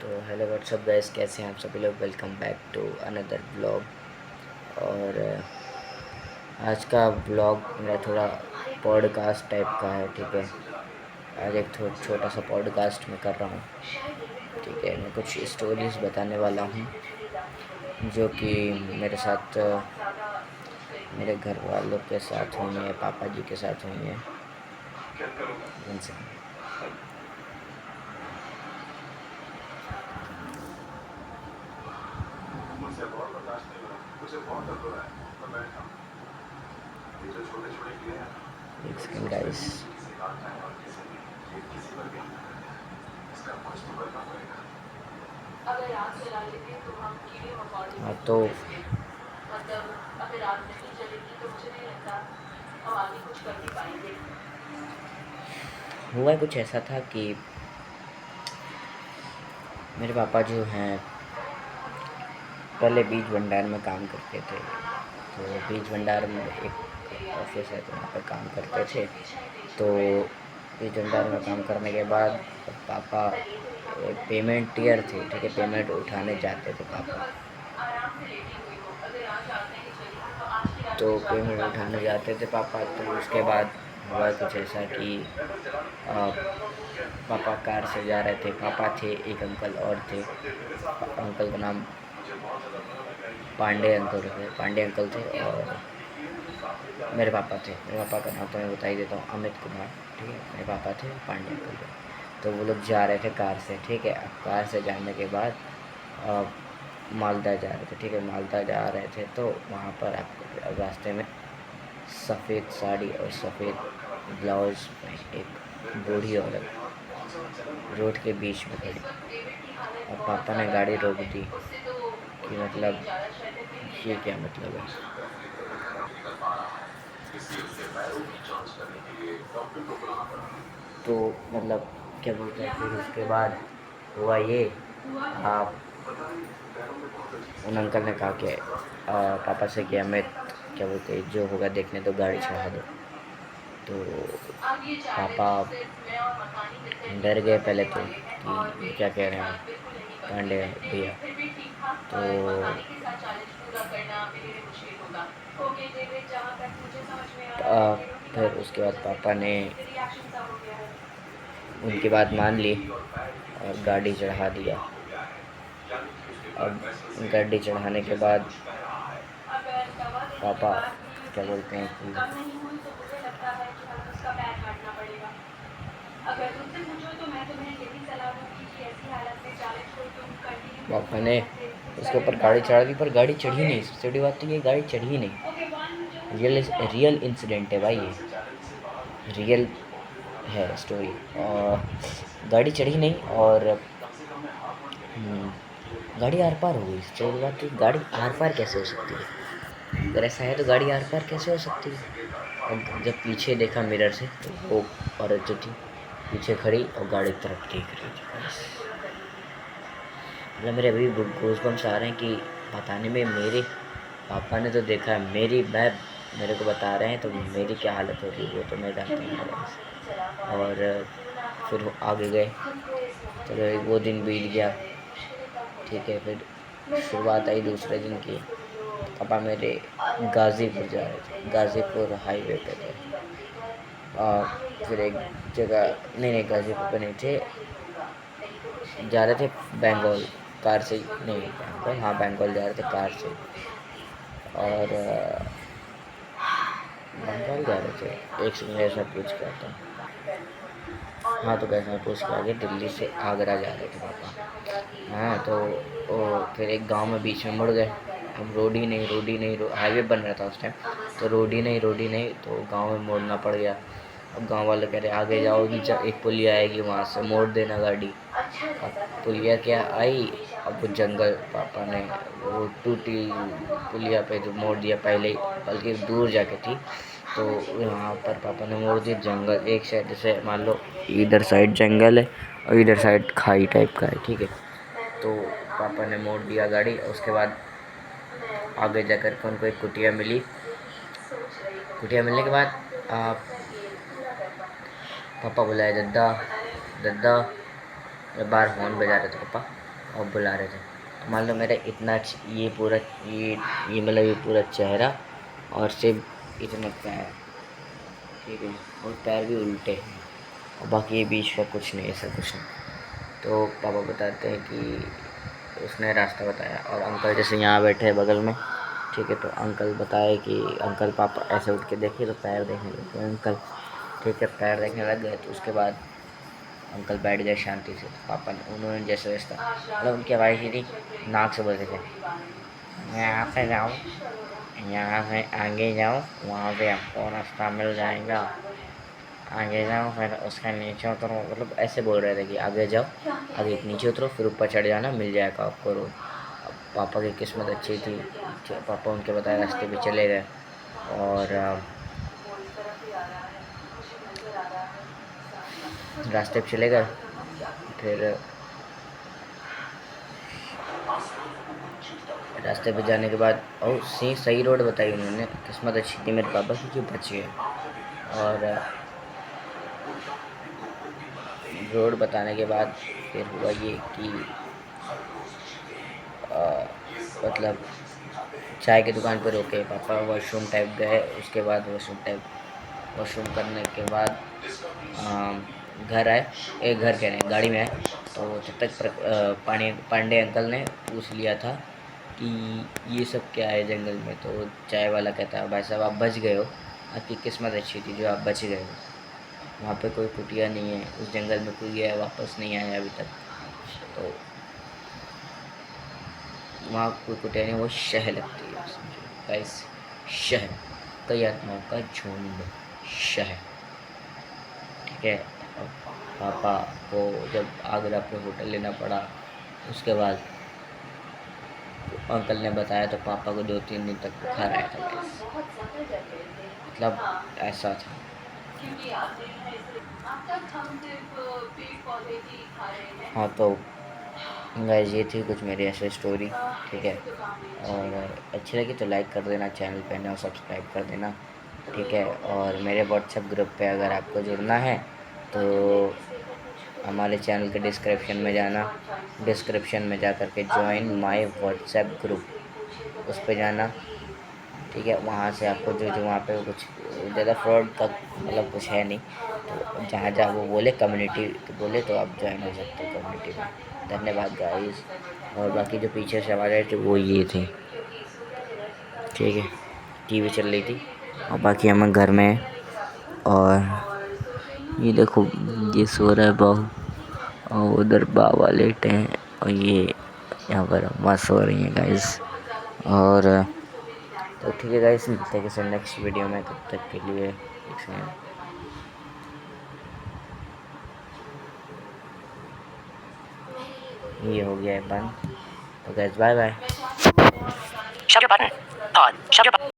तो hello what's up guys, कैसे हैं आप सभी लोग। Welcome back to another blog. और आज का ब्लॉग मेरा थोड़ा पॉडकास्ट टाइप का है। ठीक है, आज एक छोटा सा पॉडकास्ट मैं कर रहा हूँ। ठीक है, मैं कुछ स्टोरीज बताने वाला हूँ जो कि मेरे साथ, मेरे घर वालों के साथ हुई हैं, पापा जी के साथ हुई हैं। उनसे मुझसे बहुत बर्दाश्त नहीं हो रहा, मुझे बहुत दर्द हो रहा है। मैं बैठा हूं। ये जो छोटे-छोटे कीड़े हैं, एक सेकंड गाइस। किसी काट जाए और किसी पर भी हमला कर दे। इसका कुछ तो करना पड़ेगा। अगर आग जला लेते तो हम कीड़े मकोड़े। हाँ तो मतलब अगर आग नहीं जलेगी तो मुझे नहीं लगता हम आगे कुछ कर भी पाएंगे। हुआ कुछ ऐसा था कि मेरे पापा जो हैं पहले बीज भंडार में काम करते थे। तो बीज भंडार में एक ऑफिस है, तो वहाँ पर काम करते थे। तो बीज भंडार में काम करने के बाद पापा पेमेंट ईयर थे। ठीक है, पेमेंट उठाने जाते थे पापा। तो पेमेंट उठाने जाते थे पापा। तो उसके बाद हुआ कुछ ऐसा कि पापा कार से जा रहे थे। पापा थे, एक अंकल और थे। अंकल का नाम पांडे अंकल थे। पांडे अंकल थे और मेरे पापा थे। मेरे पापा का नाम तो मैं बता ही देता हूँ, अमित कुमार। ठीक है, मेरे पापा थे, पांडे अंकल थे। तो वो लोग जा रहे थे कार से। ठीक है, अब कार से जाने के बाद मालदा जा रहे थे। ठीक है, मालदा जा रहे थे तो वहाँ पर आपको रास्ते में सफ़ेद साड़ी और सफ़ेद ब्लाउज में एक बूढ़ी औरत रोड के बीच में खड़ी। और पापा ने गाड़ी रोक दी कि मतलब ये क्या मतलब है। तो मतलब क्या बोलते हैं, फिर उसके बाद हुआ ये, आप उन अंकल ने कहा कि पापा से कि हमें क्या बोलते हैं, जो होगा देखने दो, गाड़ी चढ़ा दो। तो पापा डर गए पहले तो कि क्या कह रहे हैं पांडे भैया। तो फिर उसके बाद पापा ने उनकी बात मान ली और गाड़ी चढ़ा दिया। अब गाड़ी चढ़ाने के बाद पापा क्या बोलते हैं कि पापा ने उसके ऊपर गाड़ी चढ़ा दी, पर गाड़ी चढ़ी नहीं। सबसे बड़ी बात तो ये, गाड़ी चढ़ी नहीं। रियल इंसिडेंट है भाई, ये रियल है स्टोरी। और गाड़ी चढ़ी नहीं और गाड़ी आर पार हो गई। सबसे बड़ी बात तो गाड़ी आर पार कैसे हो सकती है। अगर ऐसा है तो गाड़ी आर पार कैसे हो सकती है। और जब पीछे देखा मिरर से तो वो औरत जो थी पीछे खड़ी और गाड़ी की तरफ देख रही थी। मतलब मेरे अभी गूज़बम्स आ रहे हैं कि बताने में, मेरे पापा ने तो देखा है, मेरे को बता रहे हैं तो मेरी क्या हालत हो रही है वो तो मैं जानता हूँ। और फिर आगे गए, चलो वो दिन बीत गया। ठीक है, फिर शुरुआत आई दूसरे दिन की। पापा मेरे गाज़ीपुर जा रहे थे, गाज़ीपुर हाईवे पे थे। फिर एक जगह, नहीं गाज़ीपुर पे नहीं थे, जा रहे थे बंगाल कार से। नहीं बंगाल, हाँ बंगाल जा रहे थे कार से। और बंगाल जा रहे थे। एक सेकंड ऐसा पूछ के आता हूँ। हाँ तो कैसे पूछ के आगे, दिल्ली से आगरा जा रहे थे पापा। हाँ तो फिर एक गांव में बीच में मुड़ गए। अब रोड ही नहीं, हाईवे बन रहा था उस टाइम। तो रोड ही नहीं तो गांव में मोड़ना पड़ गया। अब गांव वाले कह रहे आगे जाओगी, एक पुलिया आएगी, वहाँ से मोड़ देना गाड़ी। अब पुलिया क्या आई, अब वो जंगल, पापा ने वो टूटी पुलिया पे जो मोड़ दिया पहले ही, बल्कि दूर जाके थी। तो यहाँ पर पापा ने मोड़ दिया जंगल। एक साइड जैसे मान लो इधर साइड जंगल है और इधर साइड खाई टाइप का है। ठीक है, तो पापा ने मोड़ दिया गाड़ी। उसके बाद आगे जाकर के उनको एक कुटिया मिली। कुटिया मिलने के बाद पापा बुलाए, दद्दा दद्दा। बाहर हॉर्न बजा रहे थे पापा। और बुला रहे थे। तो मान लो मेरा इतना ये पूरा ये मतलब ये पूरा चेहरा और सिर्फ इतने पैर, ठीक है, और पैर भी उल्टे हैं और बाकी ये बीच का कुछ नहीं, ऐसा कुछ नहीं। तो पापा बताते हैं कि उसने रास्ता बताया और अंकल जैसे यहाँ बैठे हैं बगल में, ठीक है, तो अंकल बताए कि अंकल पापा ऐसे उठ के देखे तो पैर देखने लगे अंकल, ठीक है, पैर देखने लग गए। तो उसके बाद अंकल बैठ गए शांति से। तो पापा ने उन्होंने जैसे वैसा मतलब उनकी आवाज़ ही थी, नाक से बोलते थे, यहाँ से जाओ, यहाँ से आगे जाओ, वहाँ पे आपको रास्ता मिल जाएगा, आगे जाओ फिर उसके नीचे उतरो, मतलब ऐसे बोल रहे थे कि आगे जाओ, आगे नीचे उतरो, फिर ऊपर चढ़ जाना, मिल जाएगा आपको रोड। अब पापा की किस्मत अच्छी थी, पापा उनके बताए रास्ते पे चले गए और रास्ते पे चले गए। फिर रास्ते पे जाने के बाद और सही रोड बताई उन्होंने, किस्मत अच्छी थी मेरे पापा की, क्यों बच गए। और रोड बताने के बाद फिर हुआ ये कि मतलब चाय की दुकान पर रोके, पापा वॉशरूम टाइप गए, उसके बाद वॉशरूम करने के बाद घर आए, एक घर कह रहे हैं गाड़ी में आए। तो तब तक पांडे अंकल ने पूछ लिया था कि ये सब क्या है जंगल में। तो चाय वाला कहता है, भाई साहब आप बच गए हो, आपकी किस्मत अच्छी थी जो आप बच गए हो, वहाँ पे कोई कुटिया नहीं है, उस जंगल में कोई गया वापस नहीं आया अभी तक। तो वहाँ कोई कुटिया नहीं, वो शह लगती है, समझो गाइस, शह, कई आत्माओं का झुंड, शह, ठीक है। और पापा को जब आगरा पे होटल लेना पड़ा, उसके बाद अंकल ने बताया तो पापा को 2-3 दिन तक बुखार आया था गाइस, मतलब ऐसा था। हाँ तो गाइस ये थी कुछ मेरी ऐसी स्टोरी, ठीक है। और अच्छी लगी तो लाइक कर देना, चैनल पे नया सब्सक्राइब कर देना, ठीक है। और मेरे व्हाट्सएप ग्रुप पे अगर आपको जुड़ना है तो हमारे चैनल के डिस्क्रिप्शन में जाना, डिस्क्रिप्शन में जा कर के ज्वाइन माय व्हाट्सएप ग्रुप, उस पर जाना, ठीक है। वहाँ से आपको जो वहाँ पे कुछ ज़्यादा फ्रॉड का मतलब कुछ है नहीं, तो जहाँ जहाँ वो बोले कम्युनिटी बोले तो आप ज्वाइन हो सकते हो कम्युनिटी में। धन्यवाद गाइस। और बाकी जो पीछे से आवाज़ आई थी वो ये थी, ठीक है, टीवी चल रही थी। और बाकी हम घर में हैं और ये देखो ये सो रहा है बहू, और उधर बाबा लेटे हैं, और ये यहाँ पर अम्मा सो रही हैं गाइस। और तो ठीक है गाइस, मिलते हैं किसी नेक्स्ट वीडियो में, तब तक के लिए एक सेकंड, ये हो गया है बंद। तो गाइस बाय बाय।